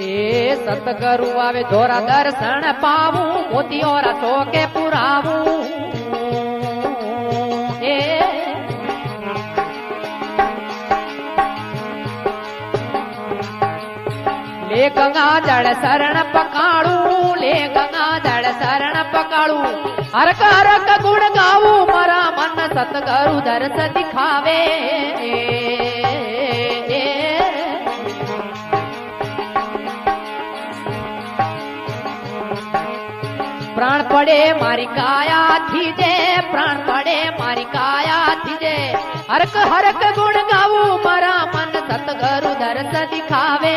એ સતગરુ આવે ધોરા દર્શન પાવું મોતીઓરા ચોકે પુરાવું એ લે ગંગા જળ શરણ પકાળું લે ગંગા જળ શરણ પકાળું હરક હરક ગુણ ગાવું મારા મન સતગરુ દર્શ દિખાવે પ્રાણ પડે મારી કાયાથી જે પ્રાણ પડે મારી કાયાથી જે હરક હરક ગુણ ગાવું મારા મન સતગરુ દર્શ દિખાવે